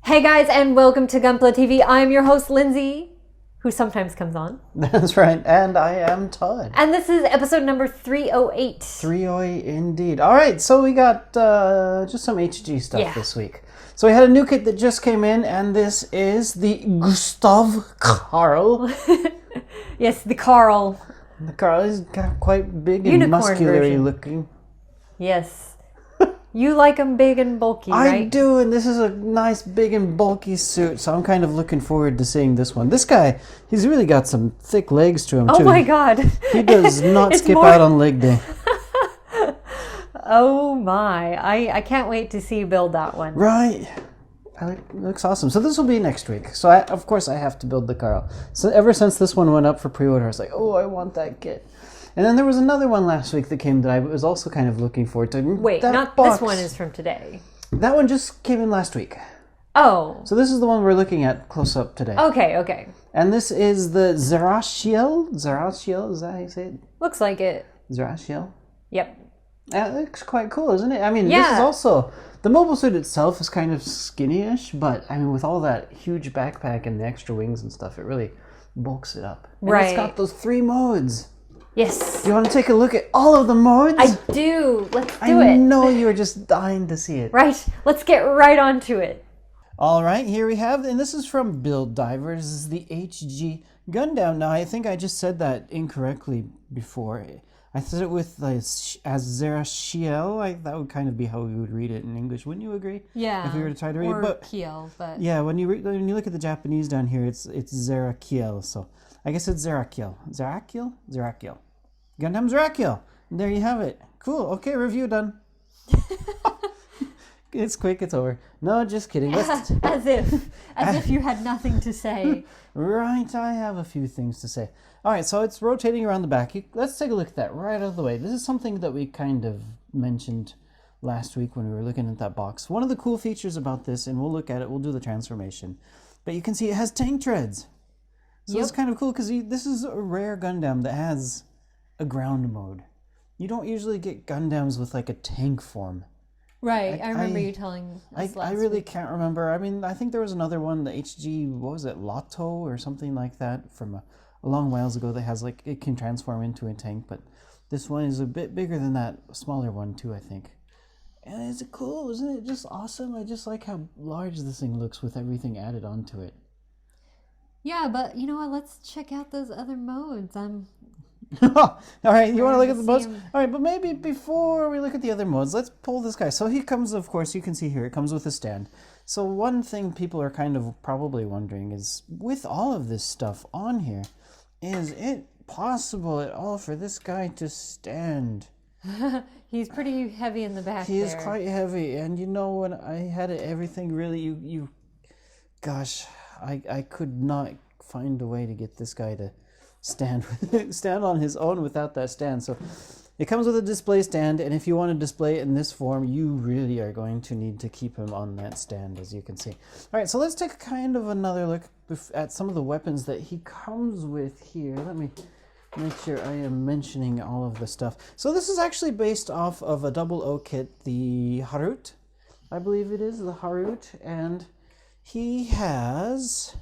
Hey guys, and welcome to Gunpla TV. I'm your host, Lindsay, who sometimes comes on. That's right, and I am Todd. And this is episode number 308. 308 indeed. All right, so we got just some HG stuff this week. So we had a new kit that just came in, and this is the Gustav Karl. Yes, the Karl. The Karl is quite big and Unicorn muscular version. looking. Yes. You like them big and bulky, right? I do, and this is a nice big and bulky suit, so I'm kind of looking forward to seeing this one. This guy, he's really got some thick legs to him, too. Oh my god. He does not skip out on leg day. Oh my. I can't wait to see you build that one. Right. It looks awesome. So this will be next week. So of course I have to build the Karl. So ever since this one went up for pre-order, I was like, oh, I want that kit. And then there was another one last week that came that I was also kind of looking forward to. Wait, that not box, this one is from today. That one just came in last week. Oh. So this is the one we're looking at close up today. Okay. And this is the Zerachiel. Zerachiel, is that how you say it? Looks like it. Zerachiel? Yep. It looks quite cool, isn't it? I mean, Yeah. This is also... The mobile suit itself is kind of skinny-ish, but I mean, with all that huge backpack and the extra wings and stuff, it really bulks it up. And right. It's got those 3 modes. Yes. Do you want to take a look at all of the modes? I do. Let's do I it. know you were just dying to see it. Right. Let's get right onto it. All right, here we have, and this is from Build Divers. This is the HG Gundam. Now, I think I just said that incorrectly before. I said it with as Zerachiel. That would kind of be how we would read it in English. Wouldn't you agree? Yeah. If we were to try to read or it, but Kiel, but yeah, when you look at the Japanese down here, it's Zerachiel. So I guess it's Zerachiel. Zerachiel. Gundam Zerachiel. There you have it. Cool. Okay, review done. It's quick. It's over. No, just kidding. as if you had nothing to say. Right, I have a few things to say. All right, so it's rotating around the back. Let's take a look at that right out of the way. This is something that we kind of mentioned last week when we were looking at that box. One of the cool features about this, and we'll look at it, we'll do the transformation, but you can see it has tank treads. So it's kind of cool because this is a rare Gundam that has a ground mode. You don't usually get Gundams with like a tank form. Right, I remember you telling us last I really week. can't remember. I mean, I think there was another one, the HG, what was it, Lotto or something like that from a long whiles ago that has like, it can transform into a tank, but this one is a bit bigger than that smaller one too, I think. And is it cool? Isn't it just awesome? I just like how large this thing looks with everything added onto it. Yeah, but you know what? Let's check out those other modes. All right, you want to look at the modes? him. All right, but maybe before we look at the other modes, let's pull this guy. So he comes, of course, you can see here, it comes with a stand. So one thing people are kind of probably wondering is, with all of this stuff on here, is it possible at all for this guy to stand? He's pretty heavy in the back. He is quite heavy, and you know, when I had everything really, gosh, I could not find a way to get this guy to stand on his own without that stand. So it comes with a display stand, and if you want to display it in this form, you really are going to need to keep him on that stand, as you can see. All right, so let's take kind of another look at some of the weapons that he comes with here. Let me make sure I am mentioning all of the stuff. So this is actually based off of a 00 kit, the Harut, I believe it is, the Harut, and he has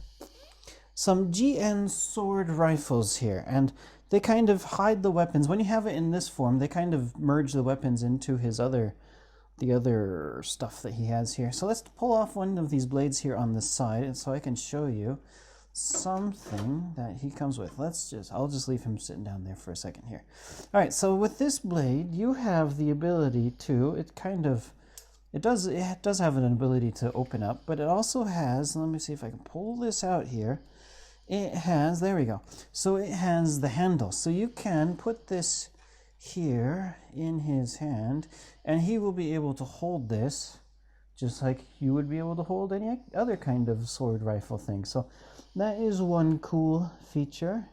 some GN sword rifles here, and they kind of hide the weapons. When you have it in this form, they kind of merge the weapons into the other stuff that he has here. So let's pull off one of these blades here on this side, and so I can show you something that he comes with. I'll just leave him sitting down there for a second here. All right, so with this blade, you have the ability to, it does have an ability to open up, but it also has, let me see if I can pull this out here. It has, there we go. So it has the handle. So you can put this here in his hand, and he will be able to hold this just like you would be able to hold any other kind of sword rifle thing. So that is one cool feature.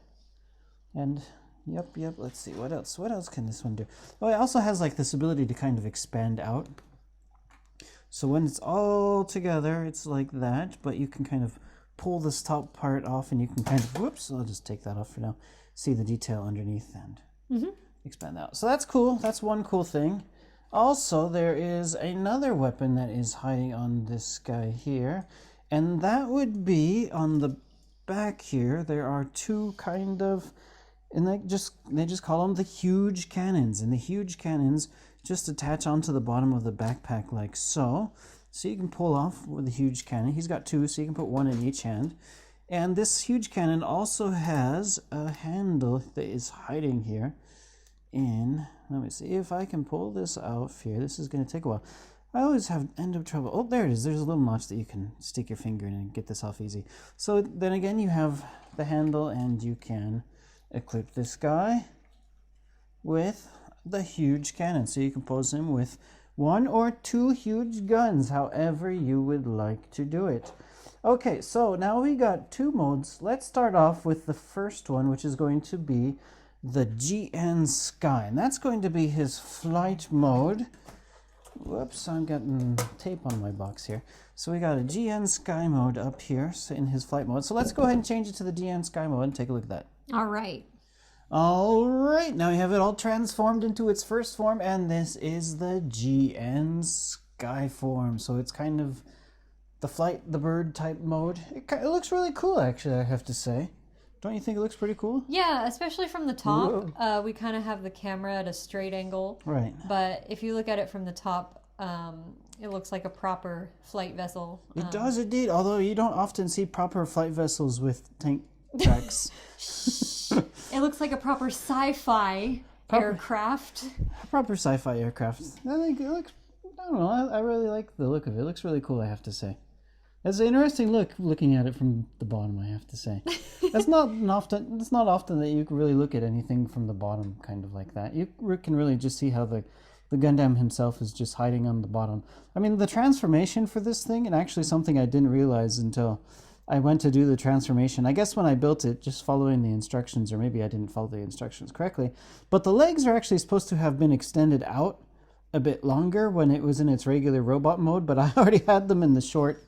And yep, let's see, what else can this one do? Oh, it also has like this ability to kind of expand out. So when it's all together, it's like that, but you can kind of pull this top part off, and you can kind of, whoops, I'll just take that off for now, see the detail underneath and expand out. So that's cool. That's one cool thing. Also, there is another weapon that is hiding on this guy here, And that would be on the back here. There are two kind of, and they just call them the huge cannons. And the huge cannons just attach onto the bottom of the backpack like so. So you can pull off with the huge cannon. He's got two, so you can put one in each hand. And this huge cannon also has a handle that is hiding here. And let me see if I can pull this out here. This is going to take a while. I always end up trouble. Oh, there it is. There's a little notch that you can stick your finger in and get this off easy. So then again, you have the handle, and you can equip this guy with the huge cannon. So you can pose him with one or two huge guns, however you would like to do it. Okay, so now we got two modes. Let's start off with the first one, which is going to be the GN Sky. And that's going to be his flight mode. Whoops, I'm getting tape on my box here. So we got a GN Sky mode up here in his flight mode. So let's go ahead and change it to the GN Sky mode and take a look at that. All right. All right, now we have it all transformed into its first form, and this is the GN Sky form. So it's kind of the bird type mode. It looks really cool, actually, I have to say. Don't you think it looks pretty cool? Yeah, especially from the top. We kind of have the camera at a straight angle. Right. But if you look at it from the top, it looks like a proper flight vessel. It does indeed, although you don't often see proper flight vessels with tank tracks. It looks like a proper sci-fi aircraft. Proper sci-fi aircraft. I think it looks, I don't know, I really like the look of it. It looks really cool, I have to say. It's an interesting look looking at it from the bottom, I have to say. It's not often that you can really look at anything from the bottom kind of like that. You can really just see how the Gundam himself is just hiding on the bottom. I mean, the transformation for this thing, and actually something I didn't realize until I went to do the transformation. I guess when I built it, just following the instructions, or maybe I didn't follow the instructions correctly, but the legs are actually supposed to have been extended out a bit longer when it was in its regular robot mode, but I already had them in the short,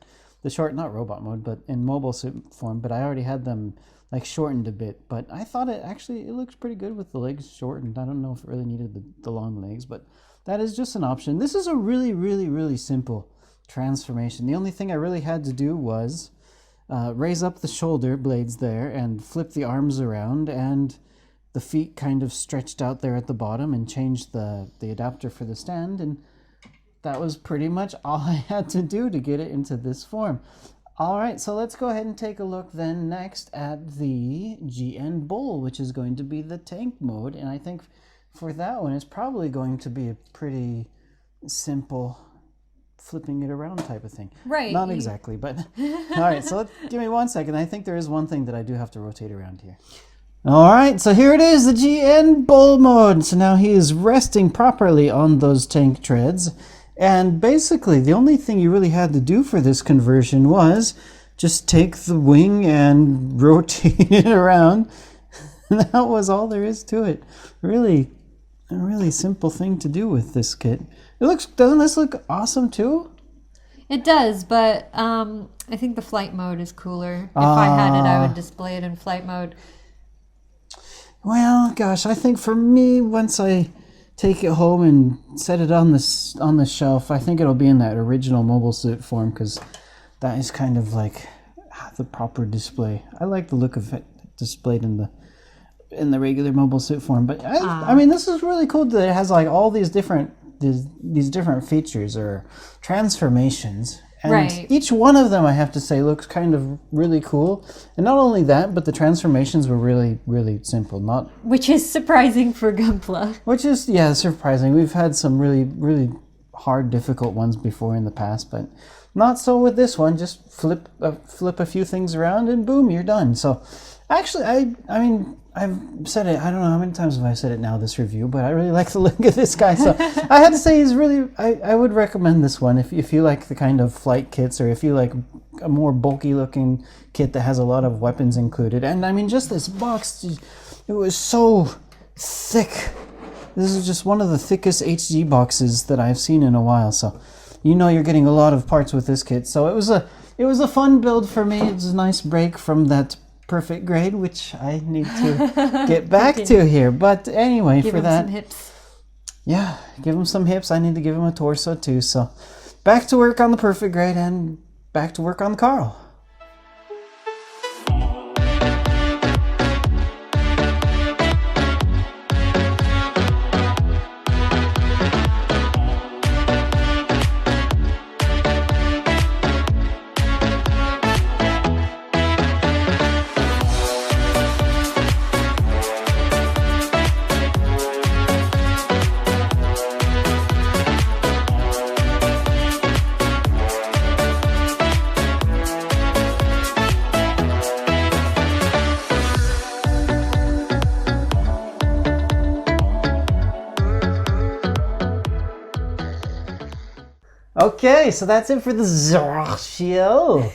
not robot mode, but in mobile suit form, but I already had them like shortened a bit. But I thought it looks pretty good with the legs shortened. I don't know if it really needed the long legs, but that is just an option. This is a really, really, really simple transformation. The only thing I really had to do was raise up the shoulder blades there and flip the arms around, and the feet kind of stretched out there at the bottom, and change the adapter for the stand, and that was pretty much all I had to do to get it into this form. All right, so let's go ahead and take a look then next at the GN Bull, which is going to be the tank mode, and I think for that one it's probably going to be a pretty simple flipping it around type of thing. Right. Not exactly, but all right, so give me 1 second. I think there is one thing that I do have to rotate around here. All right, so here it is, the GN Bull mode. So now he is resting properly on those tank treads. And basically, the only thing you really had to do for this conversion was just take the wing and rotate it around. That was all there is to it. Really, a really simple thing to do with this kit. Doesn't this look awesome too? It does, but I think the flight mode is cooler. If I had it, I would display it in flight mode. Well, gosh, I think for me, once I take it home and set it on the shelf, I think it'll be in that original mobile suit form, because that is kind of like the proper display. I like the look of it displayed in the regular mobile suit form, but I mean, this is really cool that it has like all these different features or transformations. And right. Each one of them, I have to say, looks kind of really cool. And not only that, but the transformations were really, really simple. Which is surprising for Gunpla. Which is, yeah, surprising. We've had some really, really hard, difficult ones before in the past, but not so with this one. Just flip a few things around and boom, you're done. So actually, I mean, I've said it, I don't know how many times have I said it now, this review, but I really like the look of this guy. So I had to say he's really, I would recommend this one if you like the kind of flight kits, or if you like a more bulky looking kit that has a lot of weapons included. And I mean, just this box, it was so thick. This is just one of the thickest HG boxes that I've seen in a while. So you know you're getting a lot of parts with this kit. So it was a fun build for me. It was a nice break from that perfect grade, which I need to get back to here. But anyway, give for him that, some hips. Yeah, give him some hips. I need to give him a torso too. So back to work on the perfect grade and back to work on Karl. Okay, so that's it for the Zerachiel.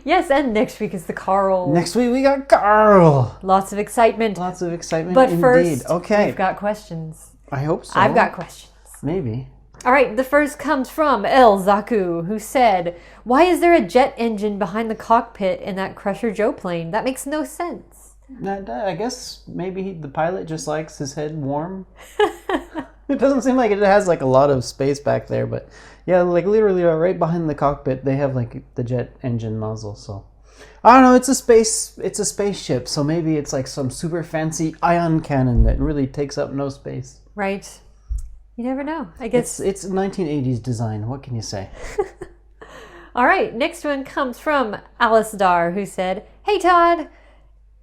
Yes, and next week is the Karl. Next week we got Karl. Lots of excitement. Lots of excitement But indeed. first, Okay. we've got questions. I hope so. I've got questions. Maybe. All right, the first comes from El Zaku, who said, "Why is there a jet engine behind the cockpit in that Crusher Joe plane? That makes no sense." I guess maybe the pilot just likes his head warm. It doesn't seem like it has like a lot of space back there, but yeah, like literally right behind the cockpit, they have like the jet engine nozzle. So I don't know. It's a spaceship. So maybe it's like some super fancy ion cannon that really takes up no space. Right. You never know. I guess it's 1980s design. What can you say? All right, next one comes from Alice Dar, who said, "Hey Todd,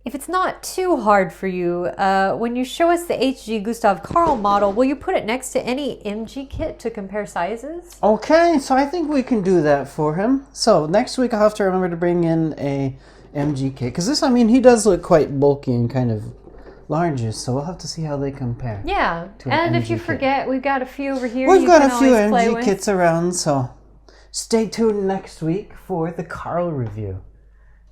if it's not too hard for you, when you show us the HG Gustav Karl model, will you put it next to any MG kit to compare sizes?" Okay, so I think we can do that for him. So next week I'll have to remember to bring in a MG kit, because this, I mean, he does look quite bulky and kind of large, so we'll have to see how they compare. Yeah, and if you forget, we've got a few over here. We've got can a few always play MG with. kits around, so stay tuned next week for the Karl review.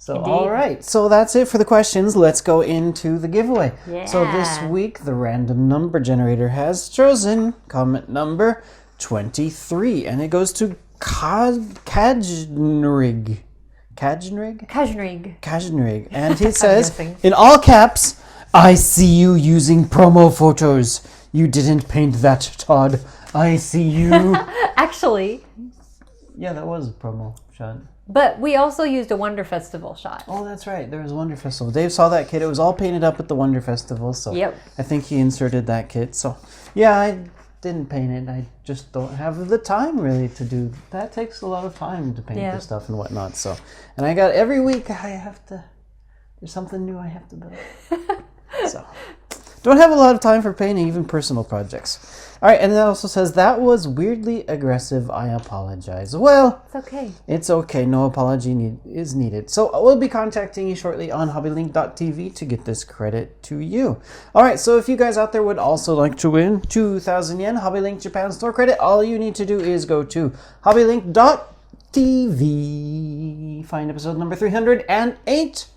So, Indeed. all right. So that's it for the questions. Let's go into the giveaway. Yeah. So this week, the random number generator has chosen comment number 23, and it goes to Kajnrig. Kajnrig. And he says, guessing. in all caps, "I see you using promo photos. You didn't paint that, Todd. I see you." Actually, Yeah, that was a promo shot. but we also used a Wonder Festival shot. Oh, that's right. There was Wonder Festival. Dave saw that kit. It was all painted up at the Wonder Festival. So Yep. I think he inserted that kit. So yeah, I didn't paint it. I just don't have the time really to do. That takes a lot of time to paint Yeah. the stuff and whatnot. So, and I got every week I have to. There's something new I have to build. So don't have a lot of time for painting, even personal projects. All right, and it also says, "That was weirdly aggressive. I apologize." Well, It's okay. it's okay. No apology is needed. So we'll be contacting you shortly on hobbylink.tv to get this credit to you. All right, so if you guys out there would also like to win 2,000 yen HobbyLink Japan store credit, all you need to do is go to hobbylink.tv, find episode number 308,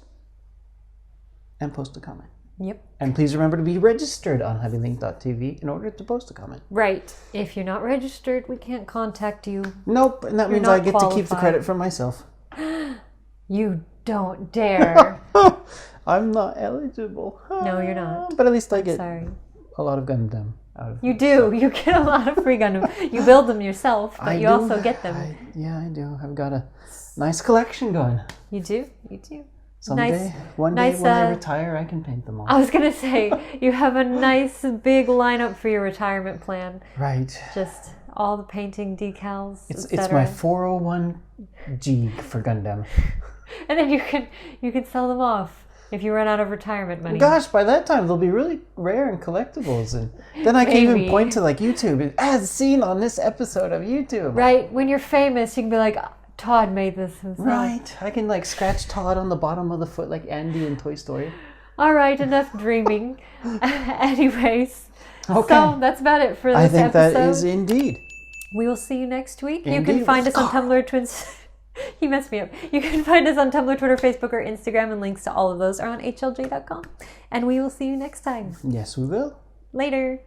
and post a comment. Yep. And please remember to be registered on hobbylink.tv in order to post a comment. Right. If you're not registered, we can't contact you. Nope, and that You're means I not get to keep the qualified. credit for myself. You don't dare. I'm not eligible. No, you're not. But at least I get Sorry. a lot of Gundam out of You do. You get a lot of free Gundam. You build them yourself, but you do. also get them. I do. I've got a nice collection going. You do. You do. Someday, one day when I retire, I can paint them all. I was going to say, you have a nice big lineup for your retirement plan. Right. Just all the painting decals, It's etc. my 401g for Gundam. And then you can sell them off if you run out of retirement money. Gosh, by that time they'll be really rare and collectibles, and then I can even Maybe. point to like YouTube as seen on this episode of YouTube. Right? When you're famous, you can be like, Todd made this himself. Right. I can like scratch Todd on the bottom of the foot like Andy in Toy Story. All right, enough dreaming. Anyways, Okay. so that's about it for this I think episode. that is indeed. We will see you next week. You Indeed. can find us on Tumblr, Twins. He messed me up. You can find us on Tumblr, Twitter, Facebook, or Instagram, and links to all of those are on HLJ.com. And we will see you next time. Yes, we will. Later.